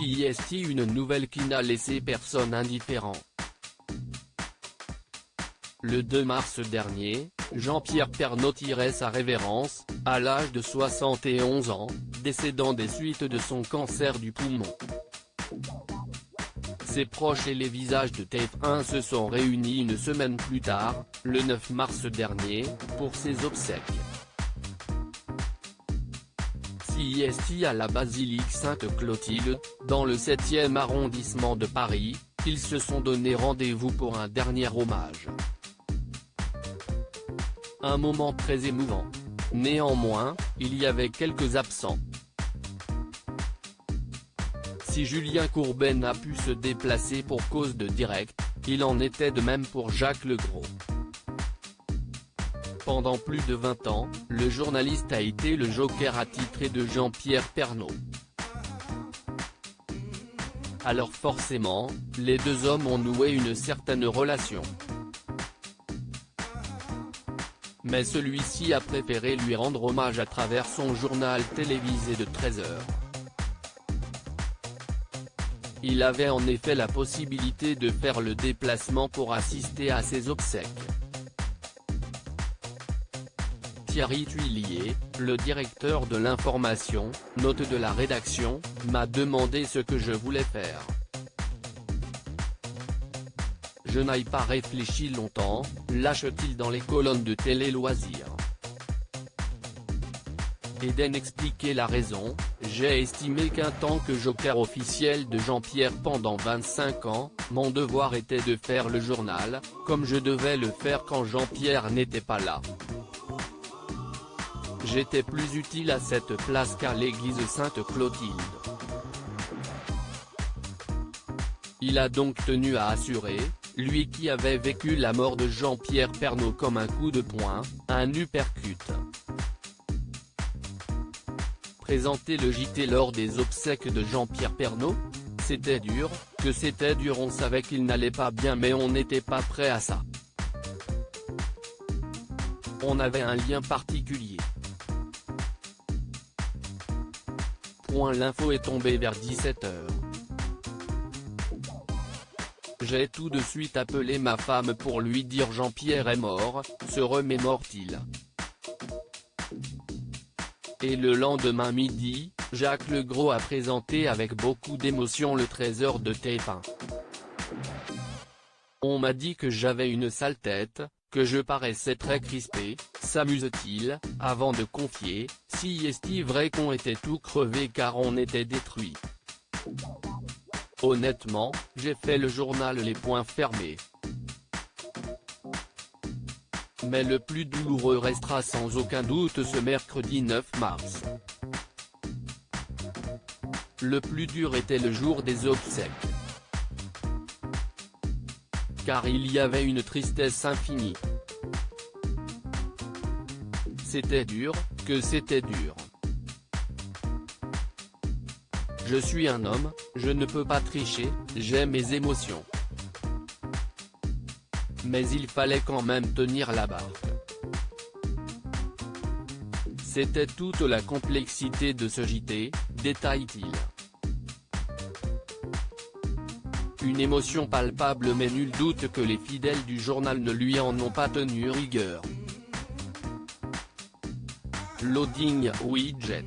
CIST, une nouvelle qui n'a laissé personne indifférent. Le 2 mars dernier, Jean-Pierre Pernaut tirait sa révérence, à l'âge de 71 ans, décédant des suites de son cancer du poumon. Ses proches et les visages de TF1 se sont réunis une semaine plus tard, le 9 mars dernier, pour ses obsèques. CIST à la basilique Sainte-Clotilde, dans le 7e arrondissement de Paris, ils se sont donné rendez-vous pour un dernier hommage. Un moment très émouvant. Néanmoins, il y avait quelques absents. Si Julien Courbet n'a pu se déplacer pour cause de direct, il en était de même pour Jacques Legros. Pendant plus de 20 ans, le journaliste a été le joker attitré de Jean-Pierre Pernaut. Alors forcément, les deux hommes ont noué une certaine relation. Mais celui-ci a préféré lui rendre hommage à travers son journal télévisé de 13h. Il avait en effet la possibilité de faire le déplacement pour assister à ses obsèques. Thierry Tuillier, le directeur de l'information, note de la rédaction, m'a demandé ce que je voulais faire. Je n'ai pas réfléchi longtemps, lâche-t-il dans les colonnes de Télé Loisirs. Eden expliquait la raison: j'ai estimé qu'en tant que joker officiel de Jean-Pierre pendant 25 ans, mon devoir était de faire le journal, comme je devais le faire quand Jean-Pierre n'était pas là. J'étais plus utile à cette place qu'à l'église Sainte-Clotilde. Il a donc tenu à assurer, lui qui avait vécu la mort de Jean-Pierre Pernaut comme un coup de poing, un uppercut. Présenter le JT lors des obsèques de Jean-Pierre Pernaut? C'était dur, que c'était dur, on savait qu'il n'allait pas bien mais on n'était pas prêt à ça. On avait un lien particulier. L'info est tombée vers 17h. J'ai tout de suite appelé ma femme pour lui dire Jean-Pierre est mort, se remémore-t-il. Et le lendemain midi, Jacques Legros a présenté avec beaucoup d'émotion le trésor de TF1. On m'a dit que j'avais une sale tête, que je paraissais très crispé, s'amuse-t-il, avant de confier, si est-il vrai qu'on était tout crevé car on était détruit. Honnêtement, j'ai fait le journal les poings fermés. Mais le plus douloureux restera sans aucun doute ce mercredi 9 mars. Le plus dur était le jour des obsèques. Car il y avait une tristesse infinie. C'était dur, que c'était dur. Je suis un homme, je ne peux pas tricher, j'ai mes émotions. Mais il fallait quand même tenir la barque. C'était toute la complexité de ce JT, détaille-t-il. Une émotion palpable mais nul doute que les fidèles du journal ne lui en ont pas tenu rigueur. Loading widget.